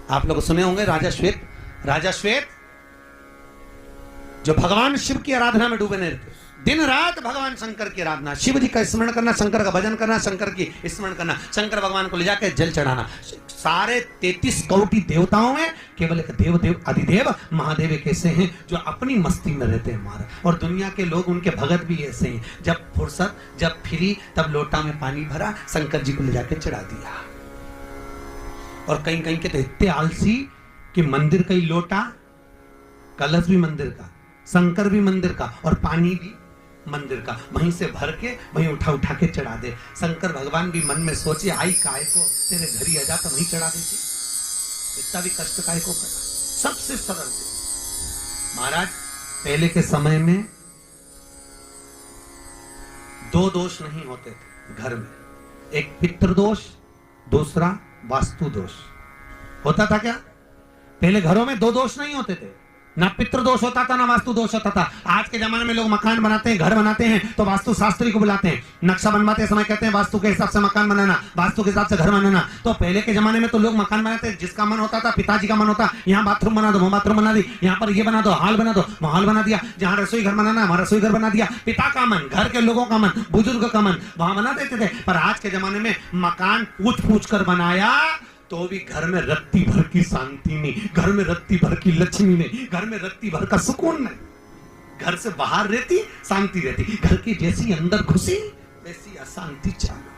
आप लोग सुने होंगे राजा श्वेत। राजा श्वेत जो भगवान शिव की आराधना में डूबे रहते, दिन रात भगवान शंकर की आराधना, शिव जी का स्मरण करना, शंकर का भजन करना, शंकर की स्मरण करना, शंकर भगवान को ले जाकर जल चढ़ाना। सारे 33 कोटि देवताओं में केवल एक देव अधिदेव महादेव एक ऐसे हैं जो अपनी मस्ती में रहते हैं महाराज। और दुनिया के लोग उनके भगत भी ऐसे हैं, जब फुर्सत जब फ्री तब लोटा में पानी भरा, शंकर जी को ले जाकर चढ़ा दिया। और कहीं कहीं के तो इतने आलसी कि मंदिर का ही लोटा, कलश भी मंदिर का, शंकर भी मंदिर का और पानी भी मंदिर का, वहीं से भर के वहीं उठा उठा के चढ़ा दे। शंकर भगवान भी मन में सोचे आई काय को, तेरे घर ही आ जाता वहीं चढ़ा देती, इतना भी कष्ट काय को करा। सबसे सरल महाराज, पहले के समय में 2 दोष नहीं होते थे घर में, एक पितृदोष, दूसरा वास्तु दोष। होता था क्या? पहले घरों में 2 दोष नहीं होते थे, ना पितृदोष होता था ना वास्तु दोष होता था। आज के जमाने में लोग मकान बनाते हैं, घर बनाते हैं तो वास्तु शास्त्री को बुलाते हैं, नक्शा बनवाते समय कहते हैं वास्तु के हिसाब से मकान बनाना, वास्तु के हिसाब से घर बनाना। तो पहले के जमाने में तो लोग मकान बनाते, जिसका मन होता था, पिताजी का मन होता यहाँ बाथरूम बना दो, वहां बाथरूम बना दी, यहाँ पर ये बना दो, हॉल बना दो, वहां हॉल बना दिया, जहाँ रसोई घर बनाना वहां रसोई घर बना दिया। पिता का मन, घर के लोगों का मन, बुजुर्ग का मन वहां बना देते थे। पर आज के जमाने में मकान पूछ पूछ कर बनाया तो भी घर में रत्ती भर की शांति नहीं, घर में रत्ती भर की लक्ष्मी नहीं, घर में रत्ती भर का सुकून नहीं। घर से बाहर रहती शांति रहती, घर की जैसी अंदर घुसी वैसी अशांति चालू।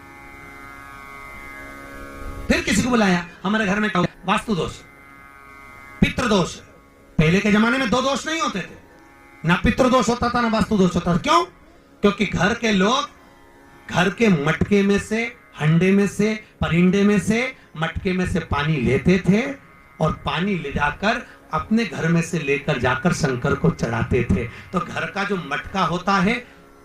फिर किसी को बुलाया, हमारे घर में वास्तु दोष, पितृदोष। पहले के जमाने में 2 दोष नहीं होते थे, ना पितृदोष होता था ना वास्तु दोष होता था। क्यों? क्योंकि घर के लोग घर के मटके में से, हंडे में से, परिंडे में से, मटके में से पानी लेते थे और पानी ले जाकर अपने घर में से लेकर जाकर शंकर को चढ़ाते थे। तो घर का जो मटका होता है,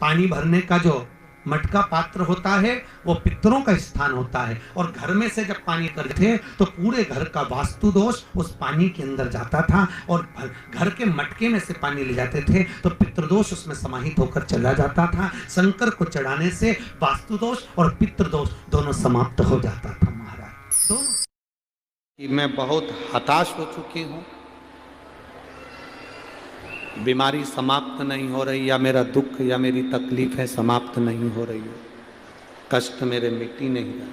पानी भरने का जो मटका पात्र होता है, वो पितरों का स्थान होता है। और घर में से जब पानी करते थे तो पूरे घर का वास्तु दोष उस पानी के अंदर जाता था, और घर के मटके में से पानी ले जाते थे तो पितृदोष उसमें समाहित होकर चला जाता था। शंकर को चढ़ाने से वास्तु दोष और पितृदोष दोनों समाप्त हो जाता था महाराज। दोनों। मैं बहुत हताश हो चुकी हूँ, बीमारी समाप्त नहीं हो रही, या मेरा दुख या मेरी तकलीफ है समाप्त नहीं हो रही है, कष्ट मेरे मिट्टी नहीं रहा,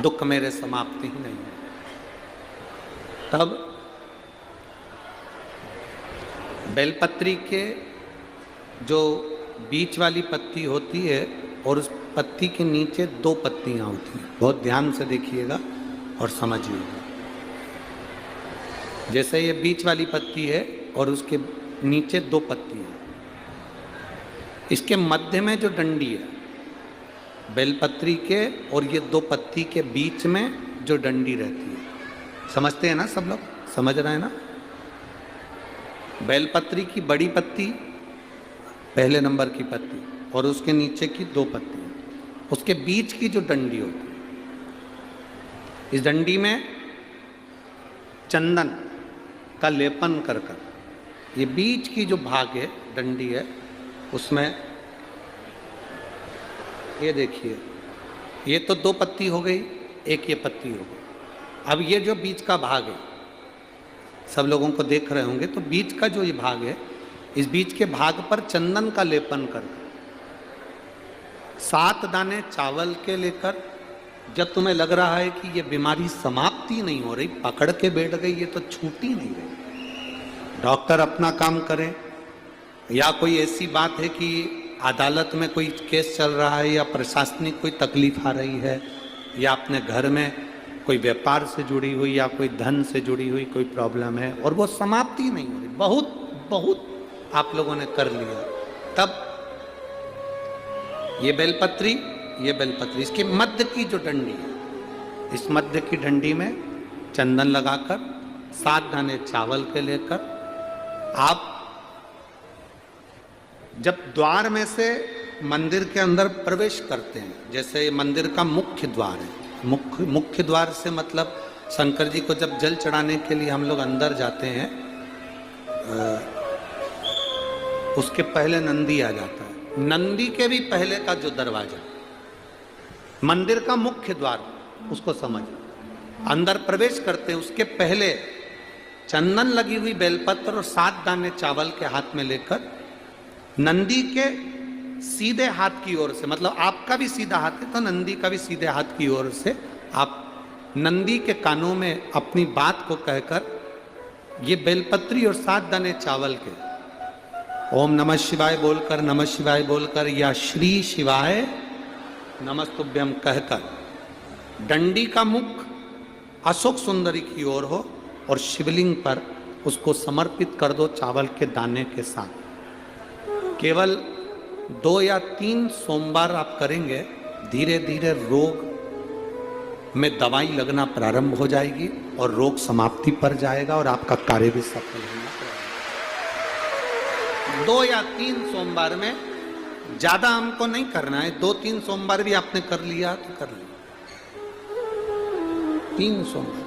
दुख मेरे समाप्त ही नहीं है। तब बेलपत्री के जो बीच वाली पत्ती होती है और उस पत्ती के नीचे 2 पत्तियां होती हैं, बहुत ध्यान से देखिएगा और समझिएगा। जैसे ये बीच वाली पत्ती है और उसके नीचे 2 पत्ती है, इसके मध्य में जो डंडी है बेलपत्री के और ये 2 पत्ती के बीच में जो डंडी रहती है, समझते हैं ना सब लोग? समझ रहे हैं ना? बेलपत्री की बड़ी पत्ती, पहले नंबर की पत्ती, और उसके नीचे की 2 पत्ती, उसके बीच की जो डंडी होती है, इस डंडी में चंदन का लेपन कर कर, ये बीच की जो भाग है, डंडी है, उसमें ये देखिए, ये तो 2 पत्ती हो गई, एक ये पत्ती हो गई। अब ये जो बीच का भाग है, सब लोगों को देख रहे होंगे, तो बीच का जो ये भाग है, इस बीच के भाग पर चंदन का लेपन कर 7 दाने चावल के लेकर, जब तुम्हें लग रहा है कि ये बीमारी समाप्ति नहीं हो रही, पकड़ के बैठ गई, ये तो छूटी नहीं रही, डॉक्टर अपना काम करें, या कोई ऐसी बात है कि अदालत में कोई केस चल रहा है, या प्रशासनिक कोई तकलीफ आ रही है, या अपने घर में कोई व्यापार से जुड़ी हुई या कोई धन से जुड़ी हुई कोई प्रॉब्लम है और वो समाप्ति नहीं हो रही, बहुत बहुत आप लोगों ने कर लिया, तब ये बेलपत्री, इसके मध्य की जो डंडी है, इस मध्य की डंडी में चंदन लगाकर 7 दाने चावल के लेकर, आप जब द्वार में से मंदिर के अंदर प्रवेश करते हैं, जैसे ये मंदिर का मुख्य द्वार है, मुख्य द्वार से मतलब शंकर जी को जब जल चढ़ाने के लिए हम लोग अंदर जाते हैं, उसके पहले नंदी आ जाता है, नंदी के भी पहले का जो दरवाजा, मंदिर का मुख्य द्वार, उसको समझ। अंदर प्रवेश करते उसके पहले चंदन लगी हुई बेलपत्र और 7 दाने चावल के हाथ में लेकर नंदी के सीधे हाथ की ओर से, मतलब आपका भी सीधा हाथ है तो नंदी का भी सीधे हाथ की ओर से आप नंदी के कानों में अपनी बात को कहकर ये बेलपत्री और 7 दाने चावल के ओम नमः शिवाय बोलकर, नमः शिवाय बोलकर या श्री शिवाय नमस्तुभ्यम कहकर डंडी का मुख अशोक सुंदरी की ओर हो और शिवलिंग पर उसको समर्पित कर दो चावल के दाने के साथ। केवल 2 या 3 सोमवार आप करेंगे, धीरे धीरे रोग में दवाई लगना प्रारंभ हो जाएगी और रोग समाप्ति पर जाएगा और आपका कार्य भी सफल होगा। 2 या 3 सोमवार में, ज्यादा हमको नहीं करना है, 2-3 सोमवार भी आपने कर लिया तो कर लिया, 3 सोमवार